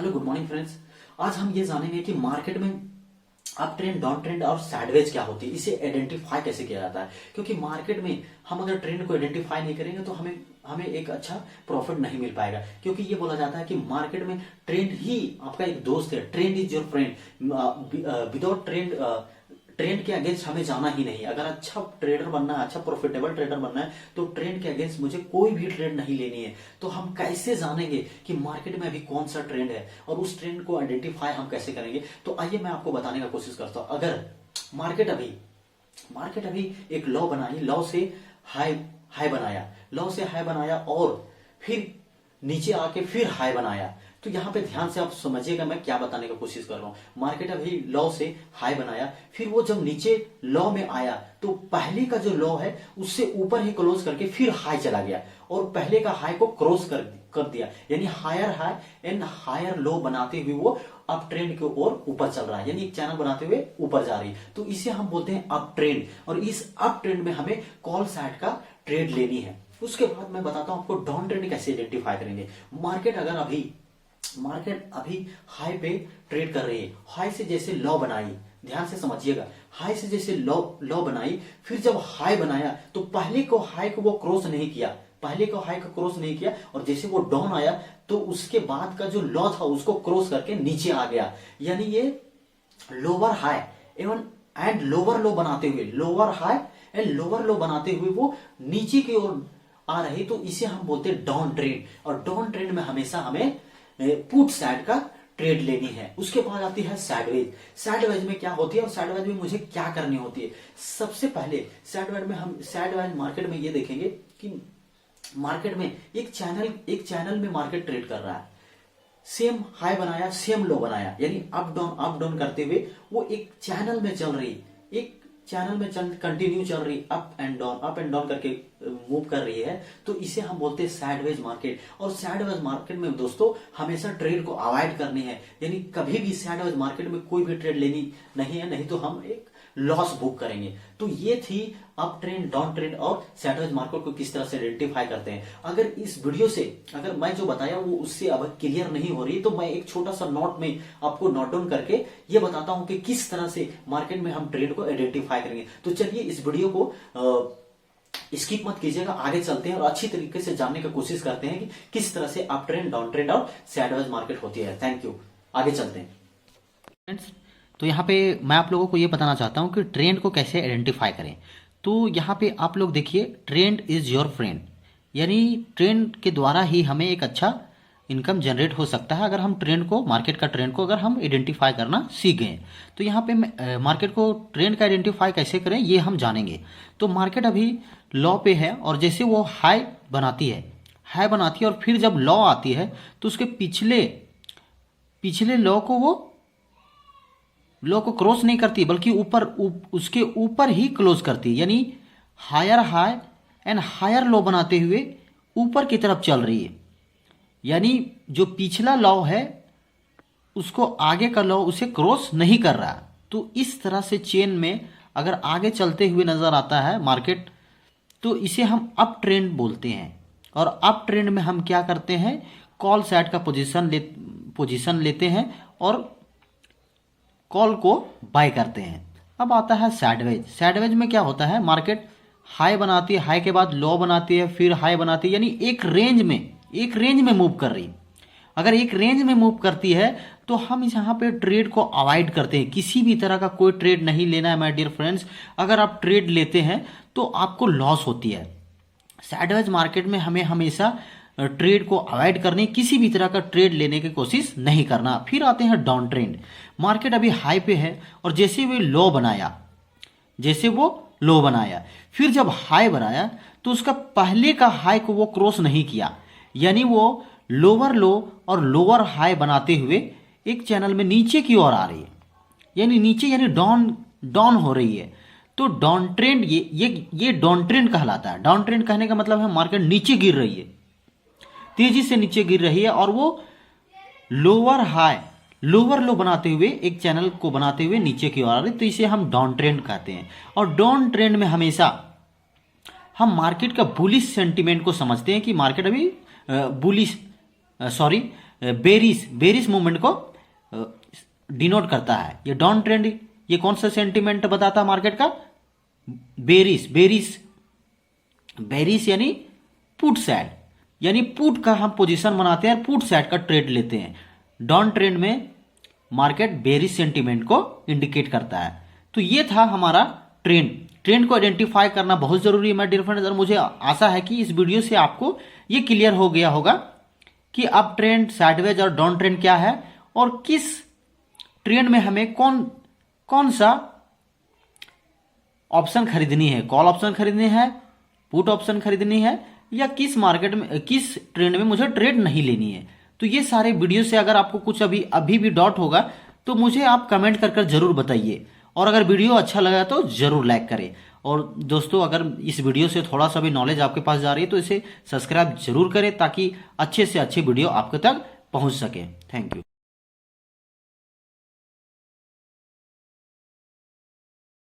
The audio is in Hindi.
Hello good morning friends. आज हम ये जानेंगे कि मार्केट में अप ट्रेंड, डाउन ट्रेंड और साइडवेज क्या होती है, इसे आइडेंटिफाई कैसे किया जाता है। क्योंकि मार्केट में हम अगर ट्रेंड को आइडेंटिफाई नहीं करेंगे तो हमें हमें एक अच्छा प्रॉफिट नहीं मिल पाएगा। क्योंकि ये बोला जाता है कि मार्केट में ट्रेंड ही आपका एक दोस्त है, trend is your friend. Without trend trend के अगेंस्ट हमें जाना ही नहीं। अगर अच्छा ट्रेडर बनना है, अच्छा प्रॉफिटेबल ट्रेडर बनना है, तो ट्रेंड के अगेंस्ट मुझे कोई भी ट्रेड नहीं लेनी है। तो हम कैसे जानेंगे कि मार्केट में अभी कौन सा ट्रेंड है और उस ट्रेंड को आइडेंटिफाई हम कैसे करेंगे। तो आइए मैं आपको बताने का कोशिश करता हूं। अगर मार्केट अभी एक लॉ बनाई, लॉ से हाई बनाया, लॉ से हाई बनाया और फिर नीचे आके फिर हाई बनाया, तो यहां पे ध्यान से आप समझिएगा मैं क्या बताने की कोशिश कर रहा हूं। मार्केट अभी लॉ से हाई बनाया, फिर वो जब नीचे लॉ में आया तो पहले का जो लॉ है उससे ऊपर ही क्लोज करके फिर हाई चला गया और पहले का हाई को क्रॉस कर दिया। यानी higher high and higher low बनाते हुए वो अप ट्रेंड की ओर ऊपर चल रहा है, यानी एक चैनल बनाते हुए ऊपर जा रही है। तो इसे हम बोलते हैं अप ट्रेंड। और इस अप ट्रेंड में हमें कॉल साइड का ट्रेड लेनी है। उसके बाद मैं बताता हूं आपको डाउन ट्रेंड कैसे आइडेंटिफाई करेंगे। मार्केट अभी हाई पे ट्रेड कर रही है। हाई से जैसे लॉ बनाई, ध्यान से समझिएगा, हाई से जैसे लॉ बनाई, फिर जब हाई बनाया तो पहले को हाई को वो क्रॉस नहीं किया, और जैसे वो डाउन आया तो उसके बाद का जो लॉ था उसको क्रॉस करके नीचे आ गया। यानी ये लोअर हाई एंड लोअर लो बनाते हुए, लोअर हाई एंड लोअर लो बनाते हुए वो नीचे की ओर आ रही, तो इसे हम बोलते हैं डाउन ट्रेंड। और डाउन ट्रेंड में हमेशा हमें पुट साइड का ट्रेड लेनी है। उसके बाद आती है साइडवेज। साइडवेज में क्या होती है और साइडवेज में मुझे क्या करनी होती है। सबसे पहले साइडवेज मार्केट में ये देखेंगे कि मार्केट में एक चैनल में मार्केट ट्रेड कर रहा है। सेम हाई बनाया, सेम लो बनाया, यानी अप डाउन करते हुए वो एक चैनल में चल रही, एक चैनल में कंटिन्यू चल रही, अप एंड डाउन करके मूव कर रही है। तो इसे हम बोलते हैं साइडवेज मार्केट। और साइडवेज मार्केट में दोस्तों हमेशा ट्रेड को अवॉइड करनी है, यानी कभी भी साइडवेज मार्केट में कोई भी ट्रेड लेनी नहीं है, नहीं तो हम एक लॉस बुक करेंगे। तो ये थी अप ट्रेंड, डाउन ट्रेंड और साइडवेज मार्केट को किस तरह से आइडेंटिफाई करते हैं। अगर इस वीडियो से अगर मैं जो बताया वो उससे अब क्लियर नहीं हो रही, तो मैं एक छोटा सा नोट में आपको नोट डाउन करके ये बताता हूं कि किस तरह से मार्केट में हम ट्रेंड को आइडेंटिफाई करेंगे। तो चलिए इस वीडियो को स्किप मत कीजिएगा, आगे चलते हैं और अच्छी तरीके से जानने की कोशिश करते हैं कि किस तरह से अप ट्रेंड, डाउन ट्रेंड और साइडवेज मार्केट होती है। थैंक यू, आगे चलते हैं। तो यहाँ पे मैं आप लोगों को ये बताना चाहता हूँ कि ट्रेंड को कैसे आइडेंटिफाई करें। तो यहाँ पे आप लोग देखिए, ट्रेंड इज़ योर फ्रेंड, यानी ट्रेंड के द्वारा ही हमें एक अच्छा इनकम जनरेट हो सकता है अगर हम ट्रेंड को, मार्केट का ट्रेंड को अगर हम आइडेंटिफाई करना सीख गए। तो यहाँ पे मार्केट को, ट्रेंड का आइडेंटिफाई कैसे करें ये हम जानेंगे। तो मार्केट अभी लॉ पे है और जैसे वो हाई बनाती है और फिर जब लॉ आती है तो उसके पिछले लॉ को क्रॉस नहीं करती बल्कि उसके ऊपर ही क्लोज करती, यानी higher high and higher low बनाते हुए ऊपर की तरफ चल रही है। यानी जो पिछला लॉ है उसको आगे का लॉ उसे क्रॉस नहीं कर रहा। तो इस तरह से चेन में अगर आगे चलते हुए नजर आता है मार्केट, तो इसे हम अप ट्रेंड बोलते हैं। और अप ट्रेंड में हम क्या करते हैं, कॉल साइड का पोजीशन लेते हैं और कॉल को बाय करते हैं। अब आता है साइडवेज में क्या होता है, मार्केट हाई बनाती है, हाई के बाद लो बनाती है, फिर हाई बनाती है, यानी एक रेंज में मूव कर रही। अगर एक रेंज में मूव करती है तो हम यहाँ पे ट्रेड को अवॉइड करते हैं। किसी भी तरह का कोई ट्रेड नहीं लेना है माय डियर फ्रेंड्स। अगर आप ट्रेड लेते हैं तो आपको लॉस होती है। साइडवेज मार्केट में हमें हमेशा ट्रेड को अवॉइड करनी, किसी भी तरह का ट्रेड लेने की कोशिश नहीं करना। फिर आते हैं डाउन ट्रेंड। मार्केट अभी हाई पे है और जैसे वो लो बनाया, फिर जब हाई बनाया तो उसका पहले का हाई को वो क्रॉस नहीं किया, यानी वो लोअर लो और लोअर हाई बनाते हुए एक चैनल में नीचे की ओर आ रही है, यानी डाउन हो रही है। तो डाउन ट्रेंड, ये डाउन ट्रेंड कहलाता है। डाउन ट्रेंड कहने का मतलब है मार्केट नीचे गिर रही है, तेजी से नीचे गिर रही है और वो लोअर लो बनाते हुए, एक चैनल को बनाते हुए नीचे की ओर आ रही, तो इसे हम डाउन ट्रेंड कहते हैं। और डाउन ट्रेंड में हमेशा हम मार्केट का बुलिश सेंटीमेंट को समझते हैं कि मार्केट अभी बेरिस मूवमेंट को डिनोट करता है। ये डाउन ट्रेंड, ये कौन सा सेंटिमेंट बताता है मार्केट का? बेरिस यानी पुट साइड, यानी पुट का हम पोजीशन बनाते हैं, पुट साइड का ट्रेड लेते हैं। डाउन ट्रेंड में मार्केट बेरिस सेंटिमेंट को इंडिकेट करता है। तो ये था हमारा ट्रेंड को आइडेंटिफाई करना बहुत जरूरी है मेरे डियर फ्रेंड्स। और मुझे आशा है कि इस वीडियो से आपको ये क्लियर हो गया होगा कि अप ट्रेंड, साइडवेज और डाउन ट्रेंड क्या है, और किस ट्रेंड में हमें कौन सा ऑप्शन खरीदनी है, कॉल ऑप्शन खरीदनी है, पुट ऑप्शन खरीदनी है, या किस मार्केट में, किस ट्रेंड में मुझे ट्रेड नहीं लेनी है। तो ये सारे वीडियो से अगर आपको कुछ अभी भी डाउट होगा तो मुझे आप कमेंट कर जरूर बताइए, और अगर वीडियो अच्छा लगा तो जरूर लाइक करें। और दोस्तों, अगर इस वीडियो से थोड़ा सा भी नॉलेज आपके पास जा रही है तो इसे सब्सक्राइब जरूर करें, ताकि अच्छे से अच्छे वीडियो आपके तक पहुंच सके। Thank you.